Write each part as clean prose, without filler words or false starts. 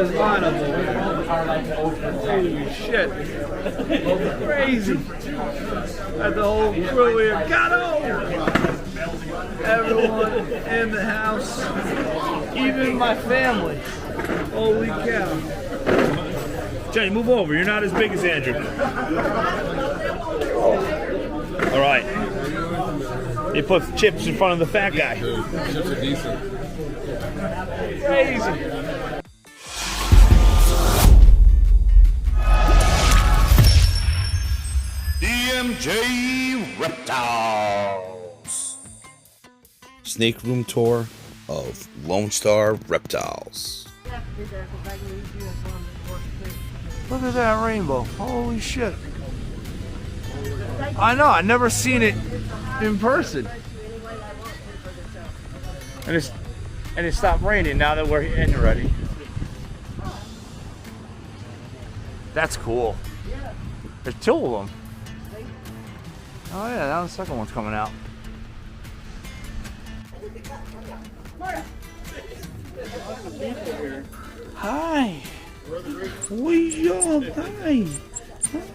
there's mine up there. Holy shit. Crazy. Got the whole crew here. Got everyone in the house. Even my family. Holy cow. Jenny, move over. You're not as big as Andrew. All right. He puts chips in front of the fat guy. Dude, chips are decent. Crazy. DMJ Reptiles. Snake room tour of Lone Star Reptiles. Look at that rainbow. Holy shit. I know, I've never seen it in person. And it stopped raining now that we're in already. That's cool. There's two of them. Oh yeah, now the second one's coming out. Hi. What's up? Hi.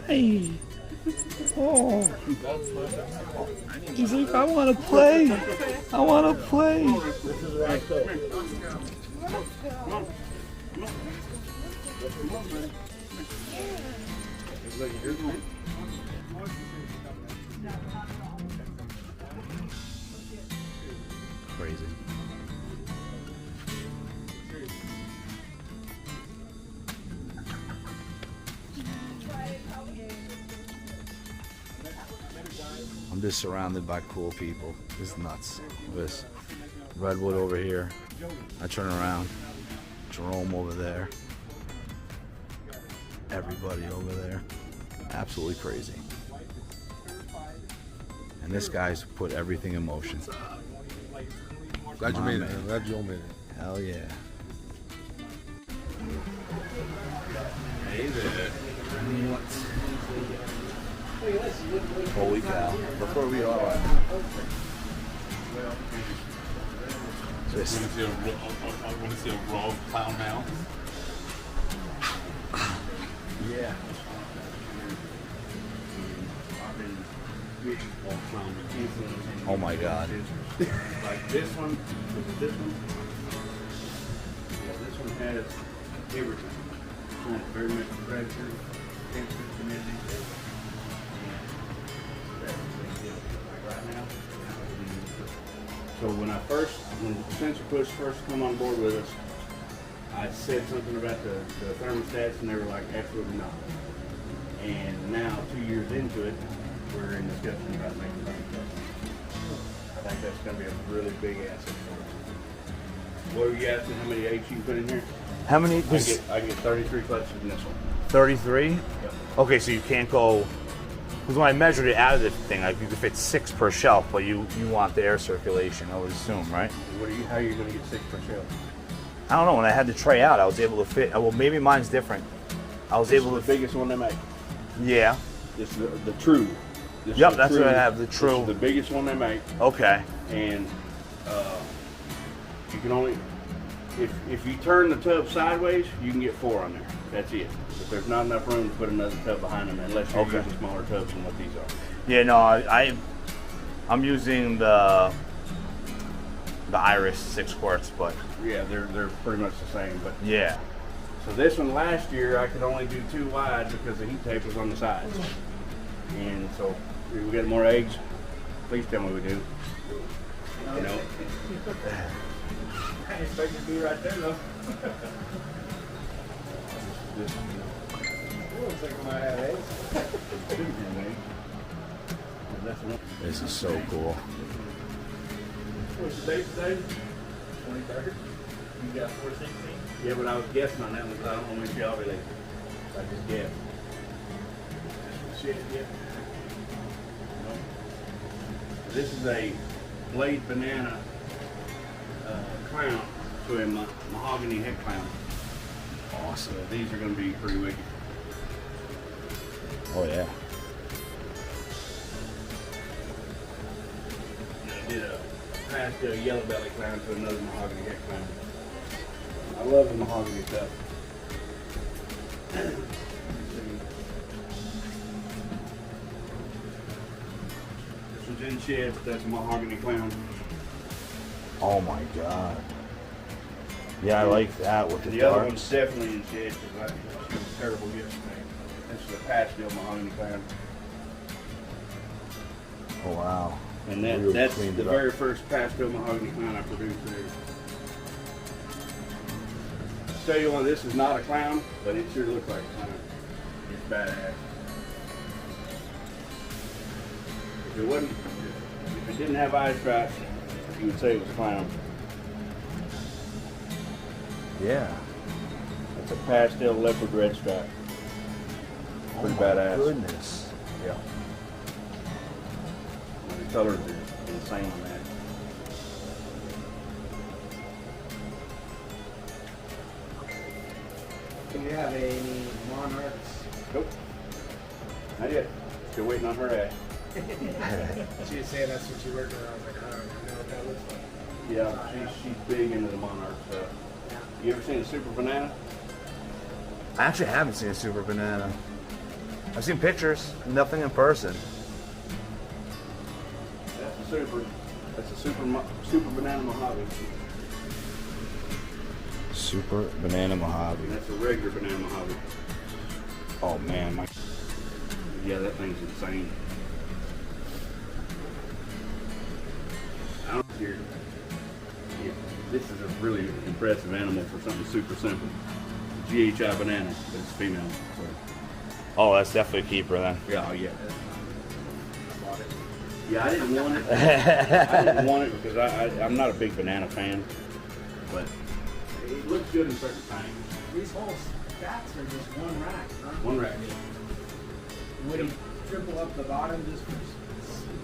Hi. Oh. He's like, I want to play. I want to play. Crazy. I'm just surrounded by cool people. This is nuts. This Redwood over here. I turn around. Jerome over there. Everybody over there. Absolutely crazy. And this guy's put everything in motion. Glad you made it, man. Glad you all made it. Hell yeah. Hey there. Holy cow. Before we all are. Want to see a raw clown now? Yeah. Oh my god. Like this one. Yeah, this one has everything. Very much pressure, temperature, humidity. Right now. So when Sensor Push first come on board with us, I said something about the thermostats, and they were like, absolutely not. And now, 2 years into it, we're in discussion about making thermostats. I think that's going to be a really big asset for us. What were you asking? How many eggs you can put in here? How many? I get 33 clutches in this one. 33? Yep. Okay, so you can't go. Because when I measured it out of the thing, like you could fit 6 per shelf, but you want the air circulation, I would assume, right? How are you going to get 6 per shelf? I don't know. When I had the tray out, I was able to fit. Well, maybe mine's different. I was able to. The biggest one they make. Yeah. This is the true. Yep, that's what I have. The true. This is the biggest one they make, Okay. and you can only if you turn the tub sideways, you can get 4 on there. That's it. But there's not enough room to put another tub behind them unless you're using smaller tubs than what these are. Yeah, no, I'm using the Iris 6 quarts, but Yeah, they're pretty much the same. But yeah. so this one last year I could only do 2 wide because the heat tape was on the sides, and so we get more eggs. Please tell me we do. You know. I expect it to be right there though. Looks like I might have eggs. This is so cool. What's the date today? 23rd. You got 416? Yeah, but I was guessing on that one because I don't know when y'all release it. I just guessed. Shit, yeah. This is a blade banana clown to a mahogany head clown. Awesome. So these are going to be pretty wicked. Oh yeah. And I did a pastel yellow belly clown to another mahogany head clown. I love the mahogany stuff. This one's in shed, but that's a mahogany clown. Oh my god. Yeah, I like that with the The other darks. one's definitely in shed because she was terrible yesterday. This is a pastel mahogany clown. Oh wow. And Really that's cleaned the it up. very first pastel mahogany clown I produced there. I'll tell you what, this is not a clown, but it sure looks like a clown. It's badass. If it didn't have eye stripes, you would say it was a clown. Yeah. It's a pastel leopard red stripe. Pretty badass. Goodness. Yeah. The colors are insane on that. Do you have any monarchs? Nope. Not yet. Still waiting on her ad. She was saying that's what you're working on. I was like, I don't know what that looks like. Yeah, she's big into the monarch stuff. You ever seen a super banana? I actually haven't seen a super banana. I've seen pictures, nothing in person. That's a super banana Mojave. Super banana Mojave. And that's a regular banana Mojave. Oh man, my Yeah, that thing's insane. I don't care. Yeah, this is a really impressive animal for something super simple. GHI banana, but it's female. So. Oh, that's definitely a keeper then. Yeah, yeah. Yeah, I didn't want it. I didn't want it because I'm not a big banana fan, but it looks good in certain times. These whole stacks are just one rack, huh? One rack. Would he triple up the bottom just for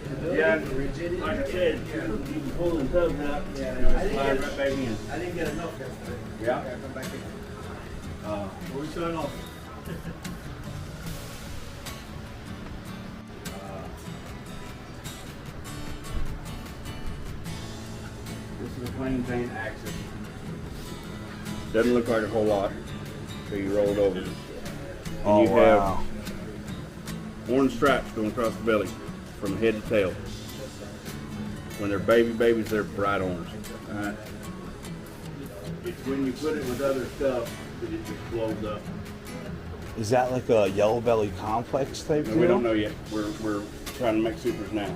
stability, Yeah, rigidity? like I said, you can pull the tubs out Yeah, and just I didn't slide get- right back in. I didn't get enough yesterday. Yeah. I gotta come back in. What are we showing off? This is a plain Jane Axis. Doesn't look like a whole lot until you roll it over. And Oh you wow. have orange stripes going across the belly from head to tail. When they're babies, they're bright orange. Alright. It's when you put it with other stuff that it just blows up. Is that like a yellow belly complex type No, deal? we don't know yet. We're trying to make supers now.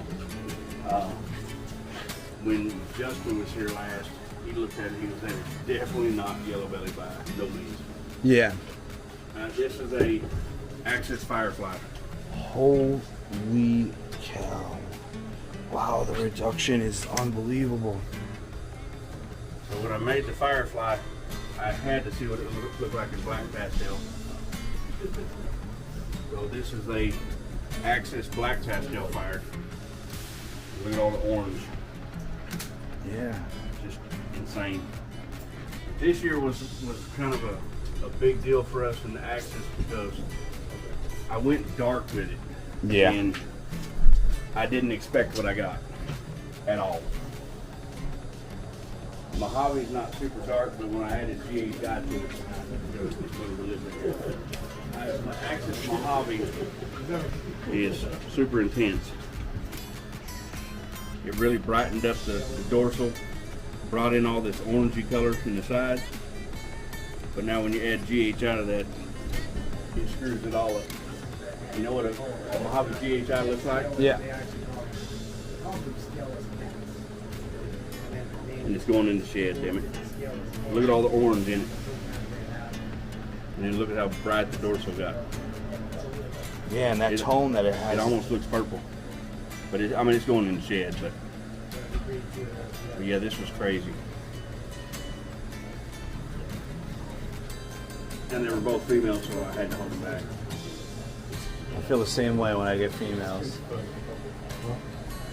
When Justin was here last, he looked at it. He was saying it's definitely not yellow belly by no means. Yeah. This is a Axis Firefly. Holy cow. Wow, the reduction is unbelievable. So when I made the Firefly, I had to see what it would look like in black pastel. So this is a Axis black pastel fire. Look at all the orange. Yeah. Just insane. This year was kind of a big deal for us in the Axis because I went dark with it. Yeah. And I didn't expect what I got at all. Mojave's not super dark, but when I added GHI to it, my Axis Mojave is super intense. It really brightened up the dorsal, brought in all this orangey color in the sides. But now when you add GHI to that, it screws it all up. You know what a Mojave GHI looks like? Yeah. And it's going in the shed, damn it. Look at all the orange in it. And then look at how bright the dorsal got. Yeah, and that tone that it has. It almost looks purple. But I mean, it's going in the shed, but yeah, this was crazy. And they were both females, so I had to hold them back. I feel the same way when I get females.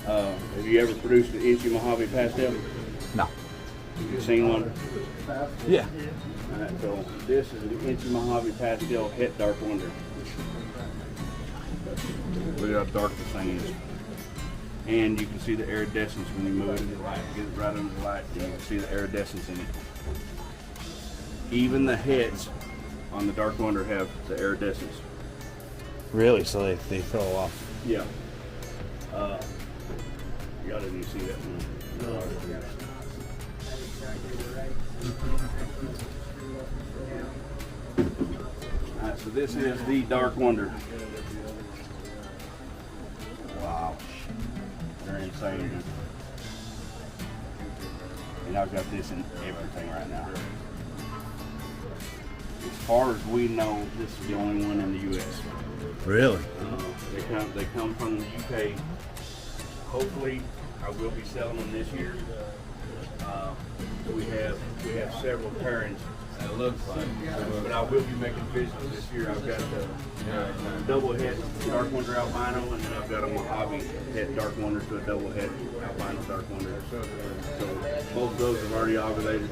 Have you ever produced an Inchy Mojave pastel? No. You seen one? Yeah. Alright, so this is an Inchy Mojave pastel Het Dark Wonder. Look at how dark this thing is. And you can see the iridescence when you move it in the light. Get it right under the light, and you can see the iridescence in it. Even the heads on the Dark Wonder have the iridescence. Really? So they throw off. Yeah. Y'all didn't even see that one. Alright, so this is the Dark Wonder. Wow. They're insane, dude. And I've got this in everything right now. As far as we know, this is the only one in the U.S. Really? They come from the UK. Hopefully, I will be selling them this year. We have several pairings. It looks like, but I will be making visuals this year. I've got the double head Dark Wonder albino, and then I've got a Mojave head Dark Wonder to a double head albino Dark Wonder. So both of those have already ovulated.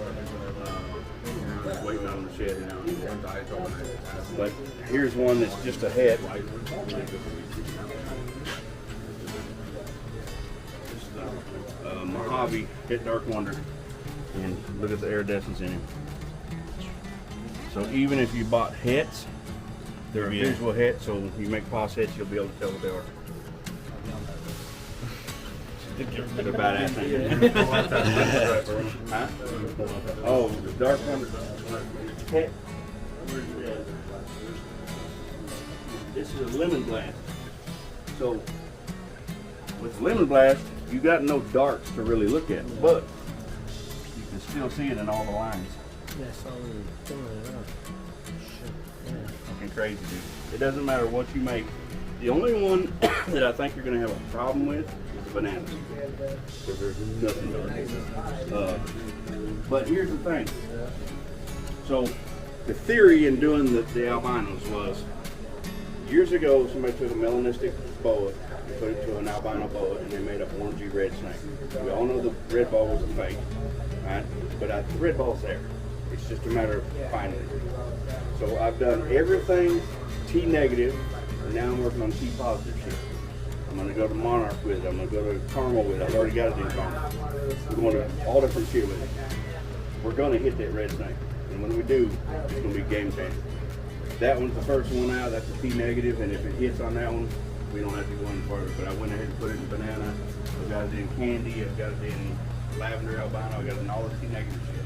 Just waiting on the shed now. But here's one that's just a head. Mojave head Dark Wonder, and look at the iridescence in him. So even if you bought hets, they're a visual het, so if you make pos hets, you'll be able to tell what they are. They're badass things. Huh? Oh, the Dark Wonder het. This is a lemon blast. So with lemon blast, you got no darks to really look at, but you can still see it in all the lines. Fucking crazy, dude. It doesn't matter what you make. The only one that I think you're going to have a problem with is the bananas. Because there's nothing dark. But here's the thing. So the theory in doing the albinos was, years ago somebody took a melanistic boa and put it to an albino boa, and they made a orangey red snake. We all know the red ball was a fake, right? But the red ball's there. It's just a matter of finding it. So I've done everything T negative, and now I'm working on T positive shit. I'm going to go to Monarch with it. I'm going to go to Caramel with it. I've already got it in Caramel. We're going to all different shit with it. We're going to hit that red snake. And when we do, it's going to be game changer. That one's the first one out. That's a T negative, and if it hits on that one, we don't have to go any further. But I went ahead and put it in banana. I've got it in candy. I've got it in lavender albino. I've got it in all the T negative shit.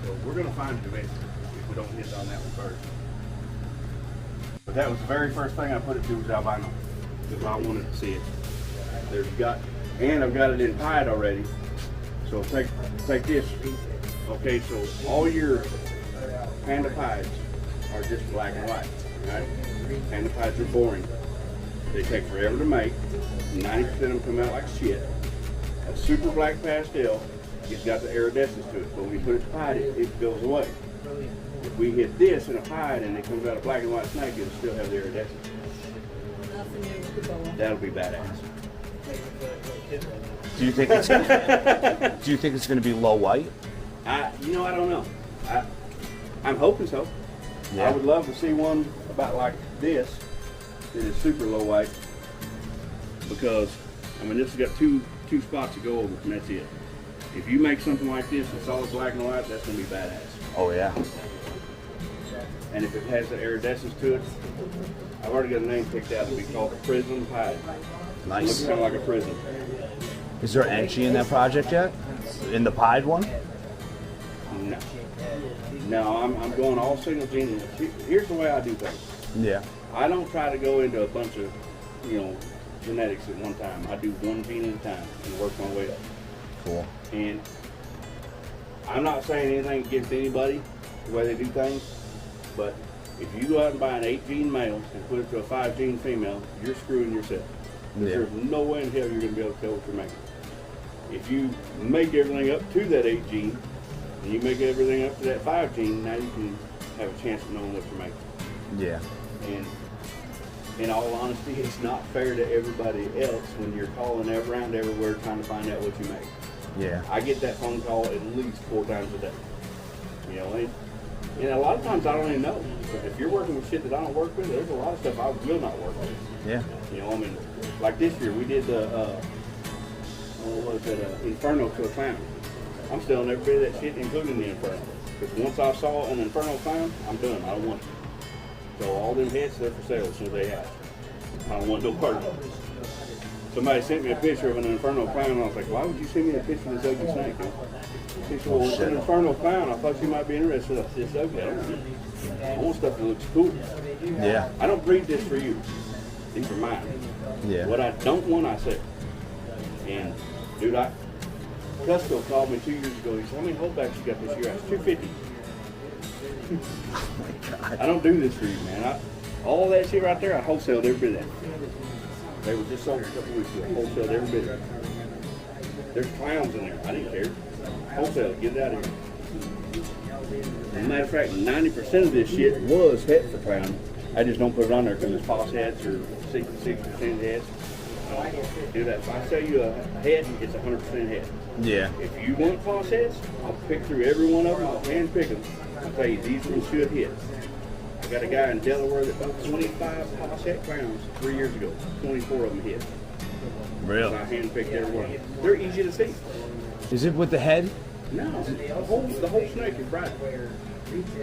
So we're going to find it eventually if we don't hit on that one first. But that was the very first thing I put it to was albino, because I wanted to see it. And I've got it in pied already. So take this. Okay, so all your panda pieds are just black and white, right? Panda pieds are boring. They take forever to make. 90% of them come out like shit. A super black pastel, it's got the iridescence to it, but when you put it to pied, it goes away. If we hit this in a pied and it comes out a black and white snake, it'll still have the iridescence. That'll be badass. Do you think it's going to be low white? I don't know. I'm hoping so. Yeah. I would love to see one about like this that is super low white, because this has got two spots to go over, and that's it. If you make something like this that's all black and white, that's going to be badass. Oh yeah. And if it has the iridescence to it, I've already got a name picked out. It'll be called a prism pied. Nice. Looks kind of like a prism. Is there entry in that project yet? In the pied one? No, I'm going all single gene. Here's the way I do things. Yeah. I don't try to go into a bunch of, genetics at one time. I do one gene at a time and work my way up. Cool. And I'm not saying anything against anybody, the way they do things, but if you go out and buy an 8-gene male and put it to a 5-gene female, you're screwing yourself. Yeah. There's no way in hell you're going to be able to tell what you're making. If you make everything up to that 8-gene, and you make everything up to that 5-gene, now you can have a chance of knowing what you're making. Yeah. And in all honesty, it's not fair to everybody else when you're calling around everywhere trying to find out what you make. Yeah. I get that phone call at least 4 times a day. And a lot of times I don't even know. If you're working with shit that I don't work with, there's a lot of stuff I will not work with. Yeah. Like this year, we did the, Inferno to a clown. I'm selling every bit of that shit, including the Inferno. Because once I saw an Inferno clown, I'm done. I don't want it. So all them heads, they're for sale as soon as they hatch. I don't want no part of it. Somebody sent me a picture of an Inferno clown, and I was like, why would you send me a picture of this ugly snake? She said, well, it's an Inferno clown. I thought you might be interested. I said, it's ugly. I want stuff that looks cool. Yeah. I don't breed this for you. These are mine. Yeah. What I don't want, I sell. And, dude, Cusco called me 2 years ago. He said, how many holdbacks you got this year? I said, 250. Oh my God. I don't do this for you, man. All that shit right there, I wholesaled every bit of that. They were just sold a couple weeks ago. Wholesaled every bit of it. There's clowns in there. I didn't care. Wholesale, get it out of here. As a matter of fact, 90% of this shit was het for clown. I just don't put it on there because it's false hats or 66% hats. Do that. If I sell you a hat, it's 100% hat. Yeah. If you want false hats, I'll pick through every one of them. I'll hand pick them. I'll tell you, these ones should hit. I got a guy in Delaware that bought 25 false hat clowns 3 years ago. 24 of them hit. Really? So I hand picked every one of them. They're easy to see. Is it with the head? No, the whole snake is bright.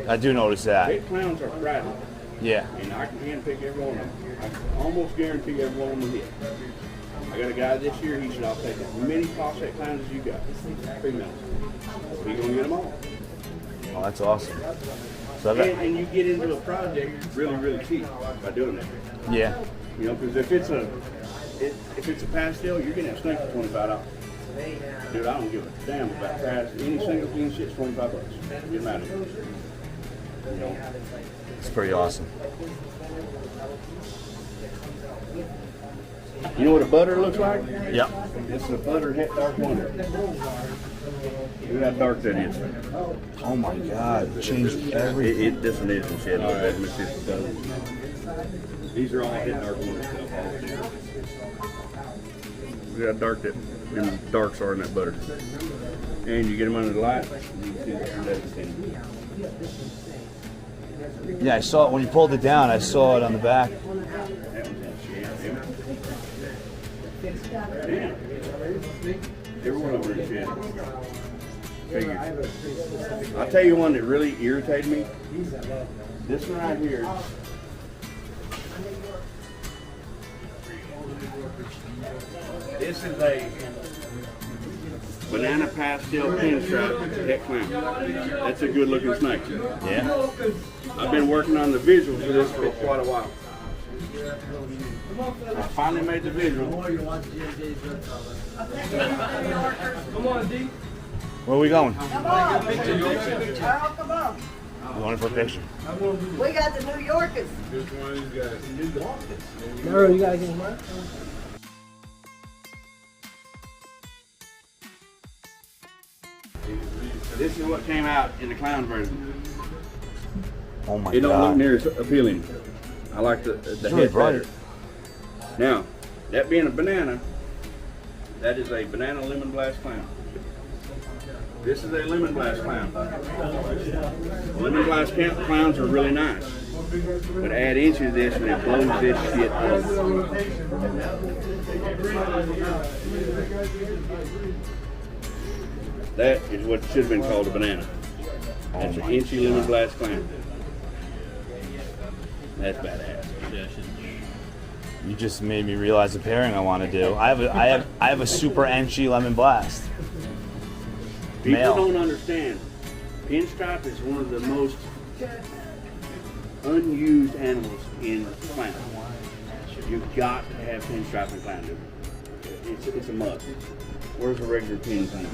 I do notice that. Head clowns are bright. Yeah. And I can hand pick every one of them. I can almost guarantee every one of them will hit. I got a guy this year, he said, I'll take as many false hat clowns as you got. Females. He's going to get them all. Oh, that's awesome. So And you get into a project really, really cheap by doing that. yeah. You know, because if it's a pastel, you're getting a snake for $25. Dude, I don't give a damn about price. Any single thing shit's $25. Get them out of here. You know. It's pretty awesome. You know what a butter looks like? Yep. This is a butter het dark wonder. Look how dark that is. Oh my God. Changed everything. This one is some shit. These are all het dark wonder stuff. Look how dark them darks are in that butter. And you get them under the light, you can see the skin. Yeah, I saw it when you pulled it down. I saw it on the back. That one's in shit. Damn. Every one of them is shit. Figures. I'll tell you one that really irritated me. This one right here. This is a banana pastel pinstripe het clown. That's a good looking snake. Yeah. I've been working on the visual for this for quite a while. I finally made the visual. Come on, D. Where are we going? Come on. Earl, come on. You want it for a picture? We got the New Yorkers. Which one of these guys? Earl, you gotta get him right. This is what came out in the clown version. Oh my It don't look God. near as appealing. I like the really head bright. better. Now, that being a banana, that is a banana lemon blast clown. This is a lemon blast clown. Lemon blast clowns are really nice. But add into this and it blows this shit up. That is what should have been called a banana. That's an inchy lemon blast clown. That's badass. You just made me realize the pairing I want to do. I have a super Enchi lemon blast. People Male. don't understand. Pinstripe is one of the most unused animals in clown. You've got to have pinstripe in clown, dude. It's a must. Where's the regular pin clown?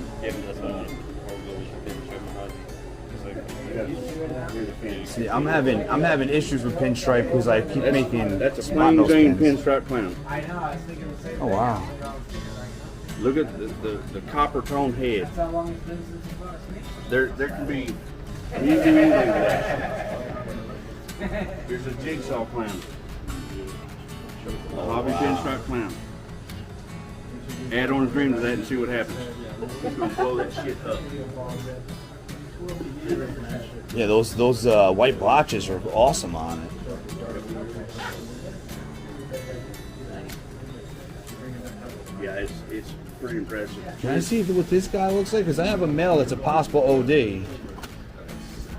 See, I'm having issues with pinstripe because I keep making That's a spot plain nose Jane pins. pinstripe clown. I know, I was thinking the same. Oh wow. Look at the copper tone head. That's how long it's been since you bought a snake. There can be anything with that. Here's a jigsaw clown. A hobby pinstripe clown. Add orange dream to that and see what happens. It's gonna blow that shit up. Yeah, those white blotches are awesome on it. Yeah, it's pretty impressive. Can I see what this guy looks like? Because I have a male that's a possible OD.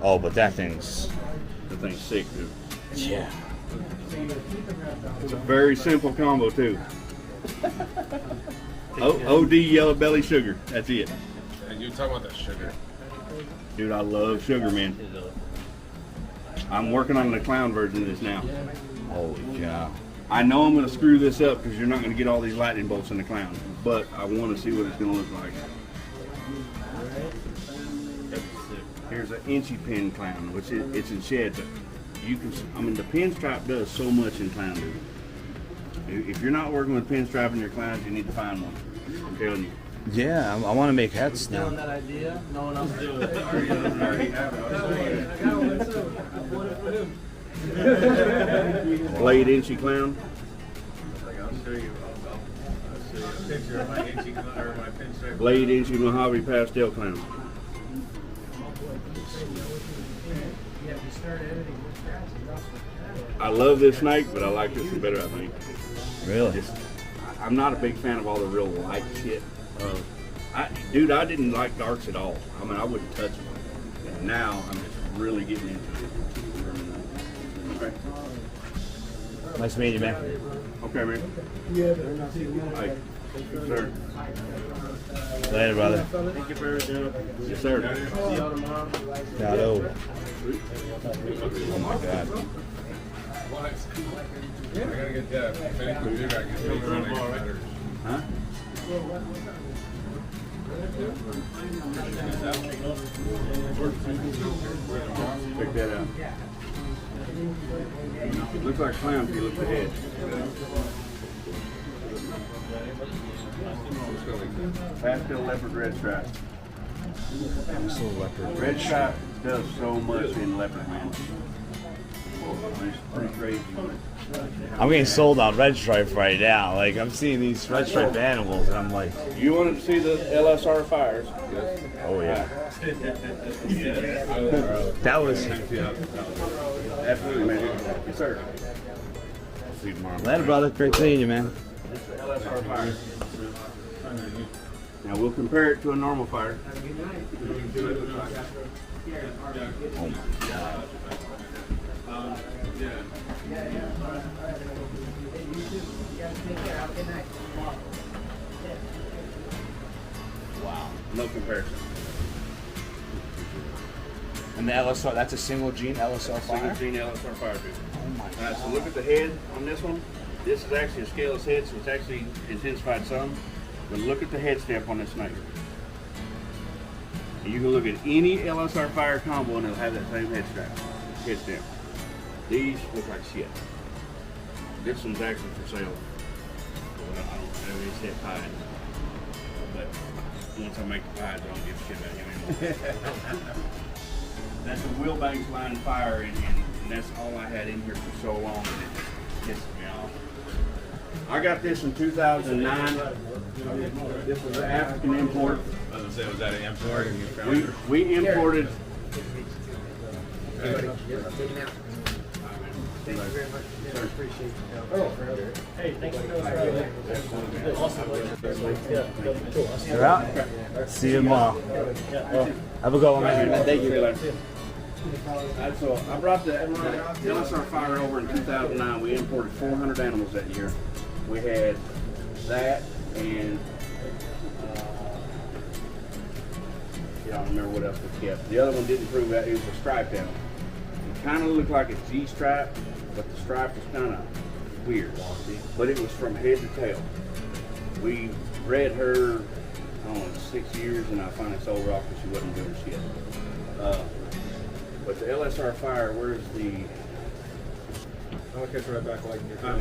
Oh, but that thing's The thing's sick, dude. yeah. It's a very simple combo too. OD yellow belly sugar. That's it. And you talking about the sugar. Dude, I love sugar, man. I'm working on the clown version of this now. Holy cow. I know I'm going to screw this up because you're not going to get all these lightning bolts in the clown, but I want to see what it's going to look like. Here's an inchy pin clown, which it's in shed, but you can. I mean, the pinstripe does so much in clown, dude. If you're not working with pinstripe in your clowns, you need to find one. I'm telling you. Yeah, I want to make hats now. that idea. No one else do it. Blade inchy clown. Blade inchy Mojave pastel clown. I love this snake, but I like this one better, I think. Really? I'm not a big fan of all the real light shit. Dude, I didn't like darks at all. I mean, I wouldn't touch them. And now I'm just really getting into it. Okay, Nice meeting you, man. okay, man. Hey, yes, sir. Later, brother. Thank you for everything. Yes, sir. See y'all tomorrow. Hello. Oh my God. What? I gotta get that. If anything big, I can put it on it. Huh? Check that out. Looks like clowns if you look at the head. Pastel leopard red stripe. Pastel leopard. Red stripe does so much in leopard, man. It's pretty crazy. I'm getting sold on red stripe right now. Like I'm seeing these red stripe animals, and I'm like, You wanted to see the LSR fires? oh yeah. That was. Absolutely, man. Yes, sir. See you tomorrow. Later, brother. Great seeing you, man. LSR fire. Now we'll compare it to a normal fire. Wow, no comparison. And the LSR, that's a single gene LSR fire? Single gene LSR fire tube. Oh my All right, so look at the head on this one. This is actually a scaleless head, so it's actually intensified some. But look at the head stamp on this snake. And you can look at any LSR fire combo and it'll have that same head stamp. These look like shit. This one's actually for sale. Well, I don't have any set pied. But once I make the pies, I don't give a shit about him anymore. That's a Wilbanks line fire, and that's all I had in here for so long, and it just pisses me off. I got this in 2009. This was an African import. I was gonna say, was that an import and you found it? We imported. You're out. See you tomorrow. Have a good one, man. Thank you. So I brought the LSR fire over in 2009. We imported 400 animals that year. We had that and I don't remember what else we kept. The other one didn't prove that. It was a striped animal. It kind of looked like a G stripe, but the stripe was kind of weird. But it was from head to tail. We bred her, I don't know, 6 years, and I finally sold her off because she wasn't doing shit. But the LSR fire, where's the... I'll catch you right back while I can get that.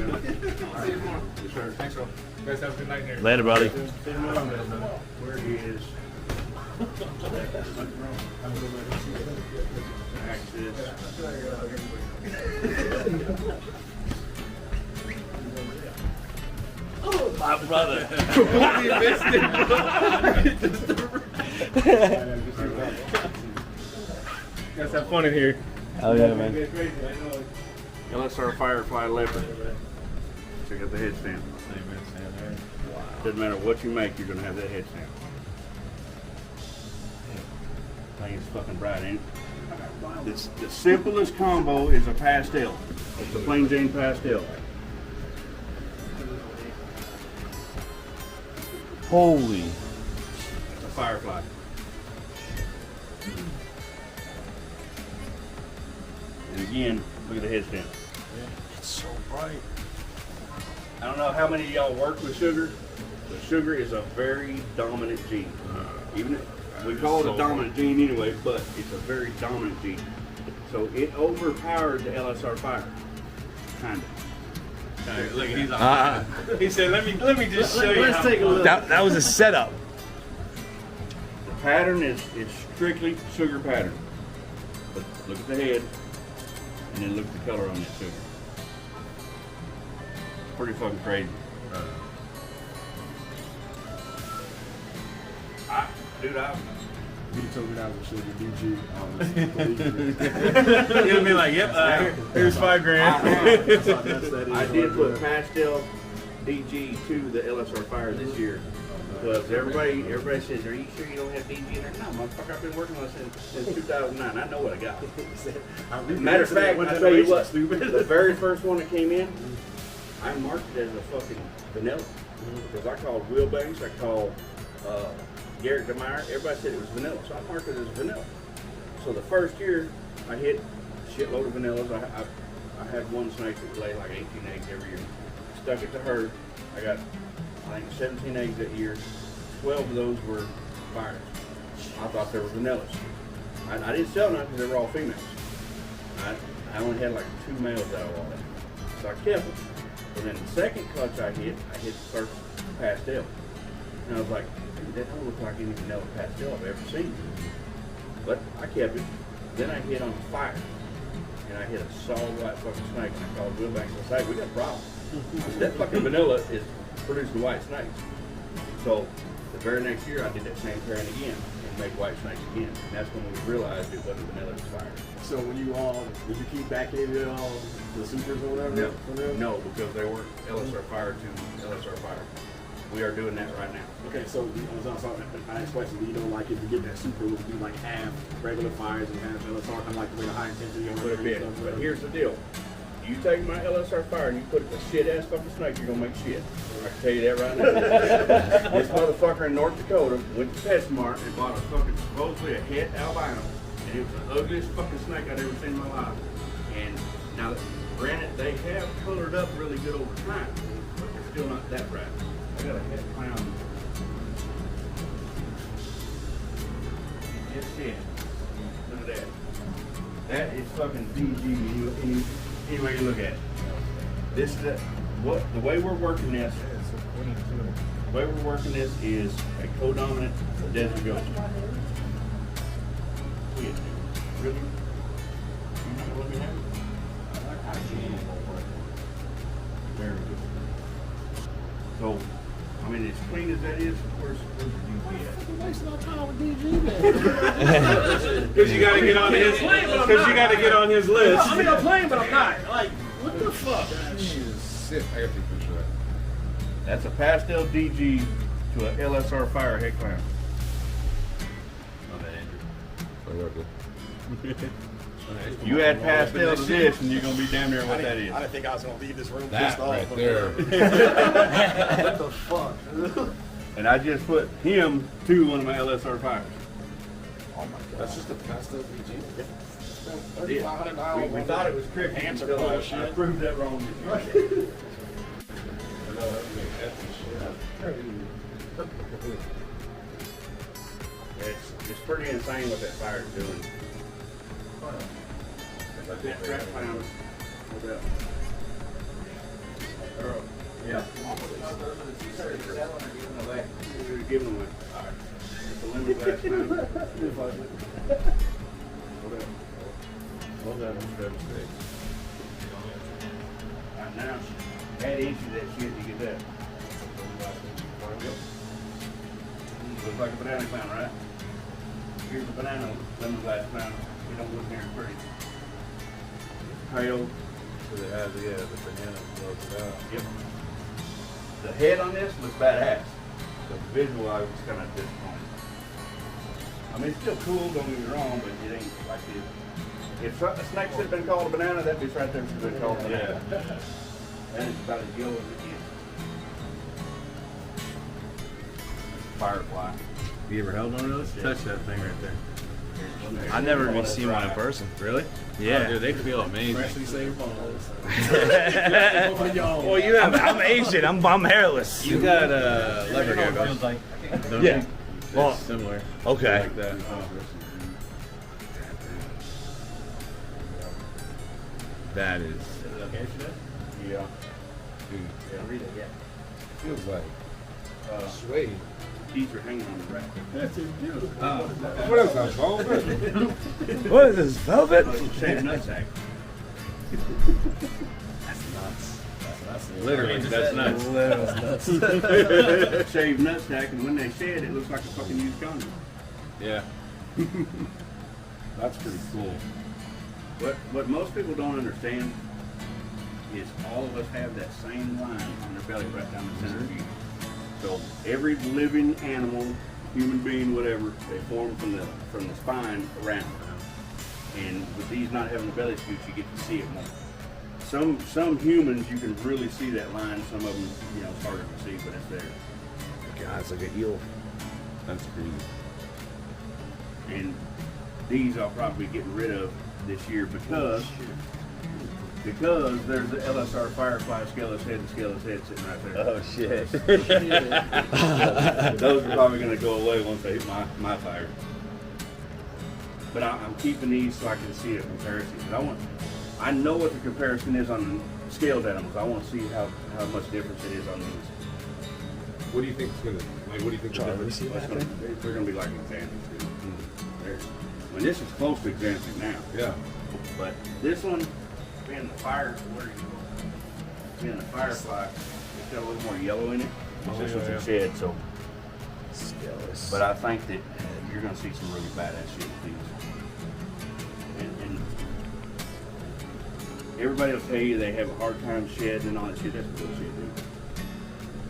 See you tomorrow. Yes, sir. Thanks, bro. You guys have a good night here. Later, buddy. Where is... My brother. You missed it, bro. You guys have fun in here. Oh yeah, man. LSR Firefly Leopard. Check out the head stamp. Doesn't matter what you make, you're going to have that head stamp. Like it's fucking bright, ain't it? The simplest combo is a pastel. It's a plain Jane pastel. Holy. It's a firefly. And again, look at the head stamp. It's so bright. I don't know how many of y'all work with sugar, but sugar is a very dominant gene. Even if we call it a dominant gene anyway, but it's a very dominant gene. So it overpowered the LSR fire, kind of. Look, he's on. He said, "Let me just show you." Let's take a look. That was a setup. The pattern is strictly sugar pattern. But look at the head, and then look at the color on that sugar. Pretty fucking crazy. He told me that was sugar DG. He'll be like, "Yep, here's $5,000." I did put pastel DG to the LSR fire this year because everybody says, "Are you sure you don't have DG in there?" No, motherfucker, I've been working on this since 2009. I know what I got. Matter of fact, I tell you what, the very first one that came in, I marked it as a fucking vanilla because I called Will Banks, I called Garrett DeMeyer. Everybody said it was vanilla, so I marked it as vanilla. So the first year, I hit a shitload of vanillas. I had one snake that would lay like 18 eggs every year. Stuck it to her. I got, I think, 17 eggs that year. 12 of those were fires. I thought they were vanillas. I didn't sell none because they were all females. I only had like 2 males out of all that. So I kept them. And then the second clutch I hit the first pastel. And I was like, that don't look like any vanilla pastel I've ever seen. But I kept it. Then I hit on fire. And I hit a solid white fucking snake. And I called Will Banks and said, "Hey, we got a problem." I said, that fucking vanilla is producing white snakes. So the very next year I did that same pairing again and made white snakes again. And that's when we realized it wasn't vanilla, it was fire. So when you did you keep back in the supers or whatever? No, because they were LSR fire to LSR fire. We are doing that right now. Okay, so I asked question. You know, like if you get that super, would it be like half regular fires and half LSR, kind of like the way the high intensity? Would have been. But here's the deal. You take my LSR fire and you put it in a shit ass fucking snake, you're gonna make shit. I can tell you that right now. This motherfucker in North Dakota went to PetSmart and bought a fucking supposedly a het albino, and it was the ugliest fucking snake I'd ever seen in my life. And now, granted, they have colored up really good over time, but they're still not that bright. I got a het clown. Just shit. Look at that. That is fucking DG any way you look at it. This is the way we're working this. The way we're working this is a co-dominant desert ghost. Really? You're not gonna let me have it? Very good. So, I mean, as clean as that is, where's the DG at? Wasting our time with DG then. Because you got to get on his. Because you got to get on his list. I mean, I'm playing, but I'm not. Like, what the fuck? Shit, I got to take a picture of that. That's a pastel DG to a LSR fire head clown. You add pastel to this, and you're gonna be damn near what that is. I didn't think I was gonna leave this room That pissed off. right there. What the fuck? And I just put him to one of my LSR fires. Oh my god. That's just a pastel DG. We thought it was cricket Answer until I bullshit. proved that wrong. It's pretty insane what that fire is doing. That trap clown. Hold up. Earl. Yeah. We're giving them away. Alright. It's a lemon glass clown. Hold up. Right now, add inch of that shit to get that. Looks like a banana clown, right? Here's a banana lemon glass clown. We don't look near as pretty. Pale. So they have, yeah, the banana blows it out. Yep. The head on this looks badass. The visual, I was kind of disappointed. I mean, it's still cool, don't get me wrong, but it ain't like it. If a snake should have been called a banana, that bitch right there should have been called a banana. And it's about as yellow as it gets. Firefly. You ever held one of those? Touch that thing right there. I've never even seen one in person. Really? Yeah. Oh, dude, they feel amazing. Freshly saved balls. Well, you have. I'm Asian. I'm hairless. You got leopard hair, don't you? Yeah. Well, It's similar. okay. Like that. That is. Yeah. Feels like suede. Teeth are hanging on the rack. What else I saw? What is this, velvet? Shaved nutsack. Literally, that's nuts. Shaved nutsack, and when they shed, it looks like a fucking used condom. Yeah. That's pretty cool. What most people don't understand is all of us have that same line on their belly right down the center of you. So every living animal, human being, whatever, they form from the spine around. And with these not having the belly scoots, you get to see it more. Some humans you can really see that line. Some of them, it's harder to see, but it's there. God, it's like an eel. That's pretty. And these I'll probably be getting rid of this year because there's the LSR Firefly scaleless head and scaleless head sitting right there. Oh shit. Those are probably going to go away once they hit my fire. But I'm keeping these so I can see a comparison. I know what the comparison is on the scaled animals. I want to see how much difference it is on these. What do you think it's gonna? Like, what do you think? They're going to be like examples. I mean, this is close to examples now. Yeah. But this one, being the Firefly, it's got a little more yellow in it. This one's a shed, so. Scaleless. But I think that you're going to see some really badass shit with these. And everybody will tell you they have a hard time shedding and all that shit. That's bullshit, dude.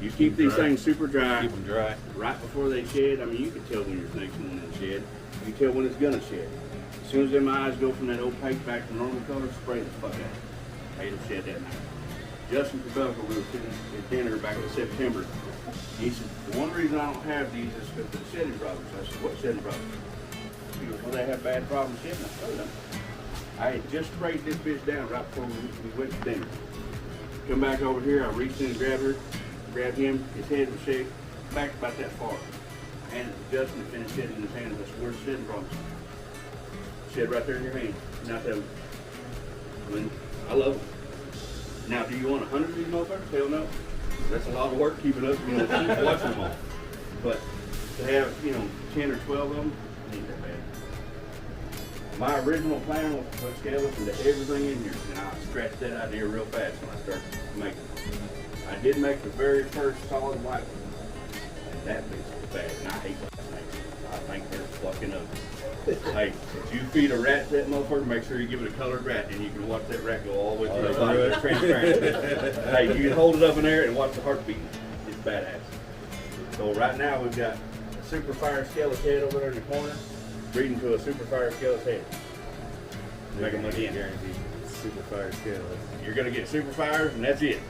You keep these things super dry. Keep them dry. Right before they shed. I mean, you can tell when your snake's going to shed. You can tell when it's going to shed. As soon as them eyes go from that opaque back to normal color, spray the fuck out. Made them shed that night. Justin Cabelco, we were sitting at dinner back in September. He said, the one reason I don't have these is because of the shedding problems. I said, what shedding problems? He goes, well, they have bad problems shedding. I said, no. I had just sprayed this bitch down right before we went to dinner. Come back over here, I reached in and grabbed him, his head was shaved, back about that far. And Justin finished shedding his hand. I said, where's the shedding problems? Shed right there in your hand. Not that. I mean, I love them. Now, do you want 100 of these motherfuckers? Hell no. That's a lot of work keeping up, watching them all. But to have, 10 or 12 of them, ain't that bad. My original plan was to put scaleless into everything in here, and I scratched that idea real fast when I started making them. I did make the very first solid white one, and that bitch was bad, and I hate white snakes. I think they're fucking ugly. Hey, if you feed a rat to that motherfucker, make sure you give it a colored rat, and you can watch that rat go all the way through the body. It's transparent. Hey, you can hold it up in there and watch the heart beat. It's badass. So right now we've got a super fire scaleless head over there in the corner, breeding to a super fire scaleless head. Make them again. Guaranteed. Super fire scaleless. You're gonna get super fires, and that's it.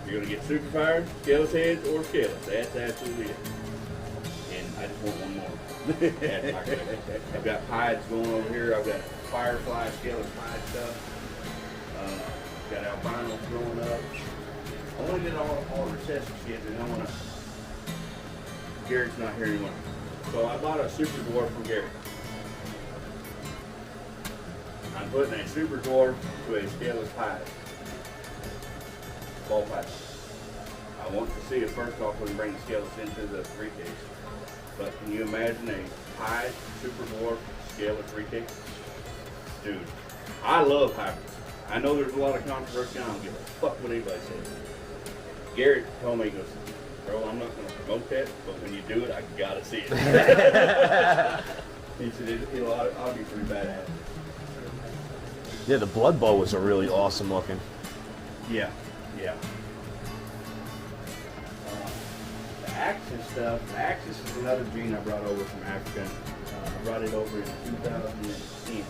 You're gonna get super fires, scaleless heads, or scaleless. That's absolutely it. And I just want one more. I've got hides going over here. I've got firefly, scaleless hide stuff. Got albinos growing up. I want to get all recessive shit, and I want to. Garrett's not here anymore. So I bought a super dwarf from Garrett. I'm putting a super dwarf to a scaleless hide. Ball pipe. I want to see it first off when we bring the scaleless into the briefcase. But can you imagine a hide, super dwarf, scaleless briefcase? Dude, I love hybrids. I know there's a lot of controversy. I don't give a fuck what anybody says. Garrett told me, he goes, bro, I'm not going to promote that, but when you do it, I gotta see it. He said, I'll be pretty badass. Yeah, the blood bow was a really awesome looking. Yeah, yeah. The Axis stuff, the Axis is another gene I brought over from Africa. brought it over in 2010.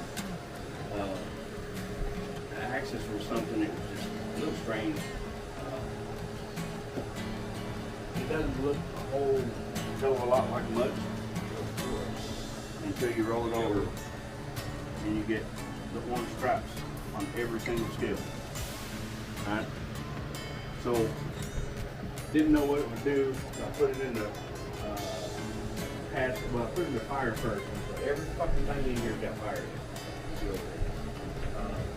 The axis was something that was just a little strange. It doesn't look a whole hell of a lot like much until you roll it over and you get the orange stripes on every single scale. Alright? So, didn't know what it would do, so I put it in the I put it in the fire first. So every fucking thing in here got fired.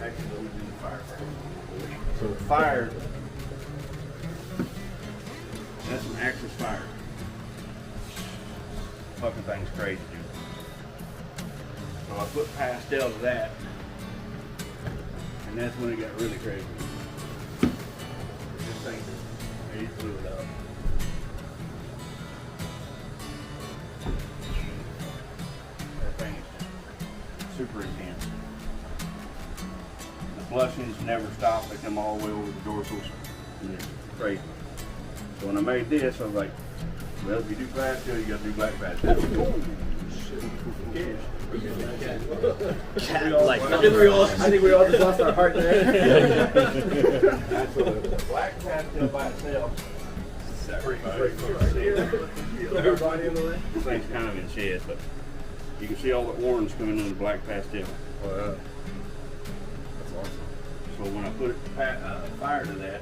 Actually, we did the fire first. So the fire, that's an Axis fire. Fucking thing's crazy, dude. So I put pastel to that, and that's when it got really crazy. This thing, it blew it up. That thing is super intense. The flushings never stop. They come all the way over the dorsals, and it's crazy. So when I made this, I was like, well, if you do pastel, you got to do black pastel. Oh, shit. I think we all just lost our heart there. That's a black pastel by itself. Everybody in the way. This thing's kind of in shed, but you can see all the orange coming in the black pastel. Wow. That's awesome. So when I put fire to that,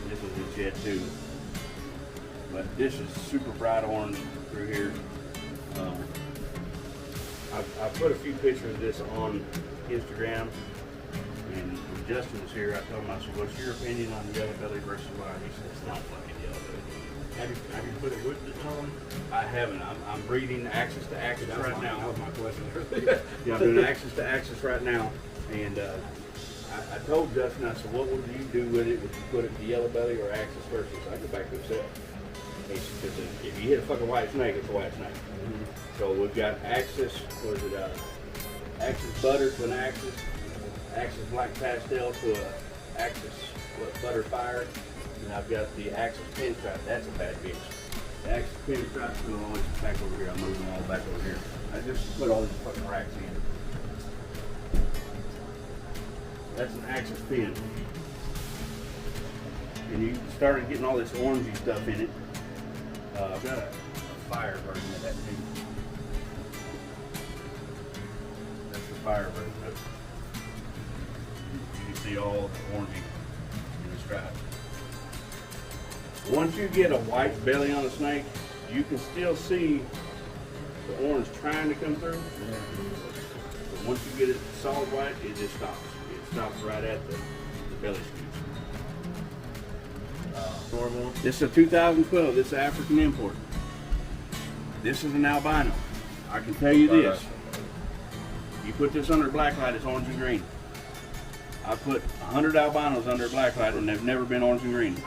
this was in shed too. But this is super bright orange through here. I put a few pictures of this on Instagram, and when Justin was here, I told him, I said, what's your opinion on yellow belly versus white? He said, it's not fucking yellow belly. Have you put it with the tone? I haven't. I'm breeding axis to axis right now. That was my question. Yeah, I'm doing axis to axis right now, and I told Justin, I said, what would you do with it? Would you put it to yellow belly or axis versus? I go back to the set. Because if you hit a fucking white snake, it's a white snake. So we've got axis, what is it, axis butter to an axis black pastel to a axis butter fire, and I've got the axis pinstripe. That's a bad bitch. The axis pinstripe's going always back over here. I'm moving them all back over here. I just put all these fucking racks in. That's an axis pin. And you started getting all this orangey stuff in it. I've got a fire version of that too. That's the fire version of it. You can see all the orangey in the stripe. Once you get a white belly on a snake, you can still see the orange trying to come through. But once you get it solid white, it just stops. It stops right at the belly scoops. Normal. This is a 2012. This is an African import. This is an albino. I can tell you this. You put this under black light, it's orange and green. I put 100 albinos under black light and they've never been orange and green.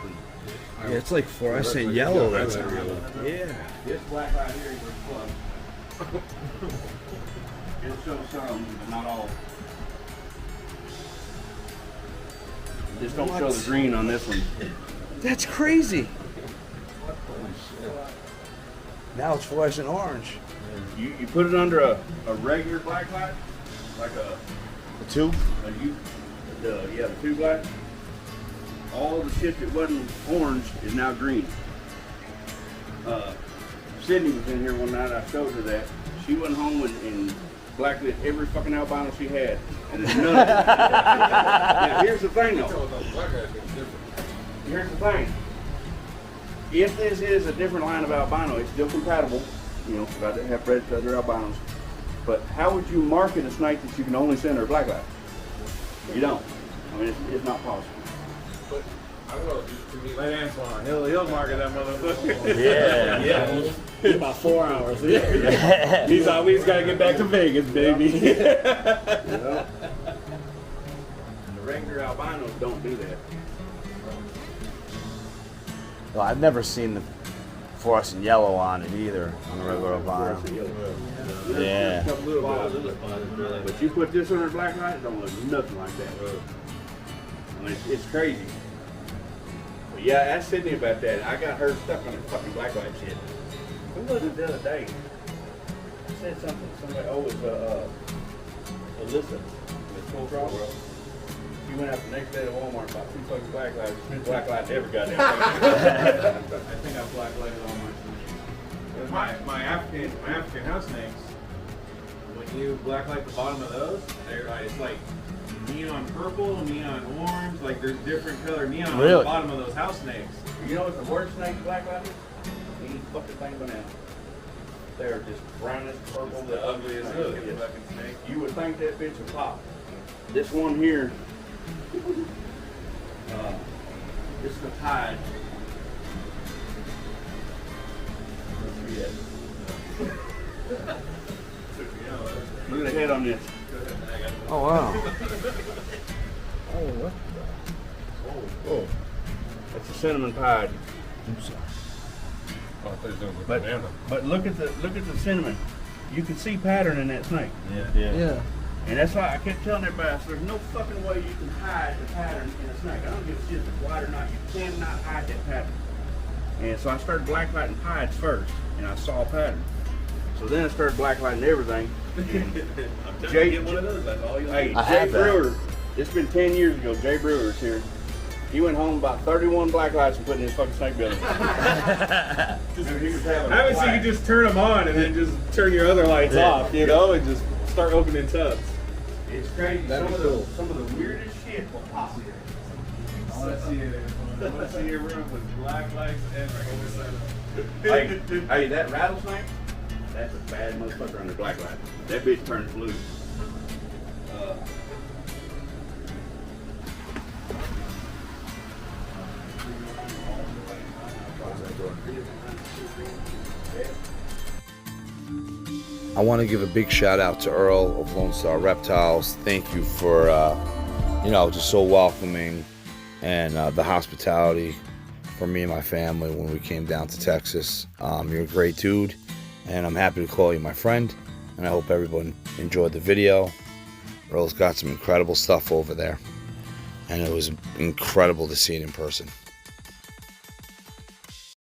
Yeah, it's like fluorescent yellow. That's Yeah. This black light here is plug. It'll show some, but not all. Just don't show the green on this one. That's crazy. Now it's fluorescent orange. You put it under a regular black light, like a tube? The tube light. All the shit that wasn't orange is now green. Sydney was in here one night. I showed her that. She went home and blacklit every fucking albino she had, and it's none. Now here's the thing though. Here's the thing. If this is a different line of albino, it's still compatible. You know, because I have bred to other albinos. But how would you market a snake that you can only send her black light? You don't. I mean, it's not possible. But I don't know. Let Antoine. He'll market that motherfucker. Yeah. In about 4 hours. He's always got to get back to Vegas, baby. The regular albinos don't do that. Well, I've never seen the fluorescent yellow on it either, on the regular albino. Yeah. But you put this under black light, it don't look nothing like that. I mean, it's crazy. But yeah, ask Sydney about that. I got her stuck on the fucking blacklight shit. Who was it the other day? I said something. Somebody, oh, it was Alyssa with Full Throttle. She went out the next day to Walmart, bought 2 fucking blacklights. Blacklight never got there. I think I blacklighted all my snakes. My African house snakes, when you blacklight the bottom of those, they're like, it's like neon purple, neon orange, like there's different color neon on the bottom of those house snakes. You know what the worst snake blacklight is? These fucking things banana. They're just brownish purple. The ugliest fucking snake. You would think that bitch would pop. This one here, this is the Tide. Look at the head on this. Oh wow. Oh, that's a cinnamon Tide. But look at the cinnamon. You can see pattern in that snake. Yeah. And that's why I kept telling everybody, I said, there's no fucking way you can hide the pattern in a snake. I don't give a shit if it's white or not. You cannot hide that pattern. And so I started blacklighting hides first, and I saw a pattern. So then I started blacklighting everything. Jay, get one of those. That's all you Hey, I Jay have that. Brewer, it's been 10 years ago, Jay Brewer's here. He went home about 31 blacklights and put in his fucking snake building. I would say you just turn them on and then just turn your other lights off, you know, and just start opening tubs. It's crazy. Some of the weirdest shit will pop here. I want to see a room with black lights and Hey, that rattlesnake, that's a bad motherfucker under blacklight. That bitch turns blue. I want to give a big shout out to Earl of Lone Star Reptiles. Thank you for, just so welcoming and the hospitality for me and my family when we came down to Texas. You're a great dude, and I'm happy to call you my friend, and I hope everyone enjoyed the video. Earl's got some incredible stuff over there, and it was incredible to see it in person.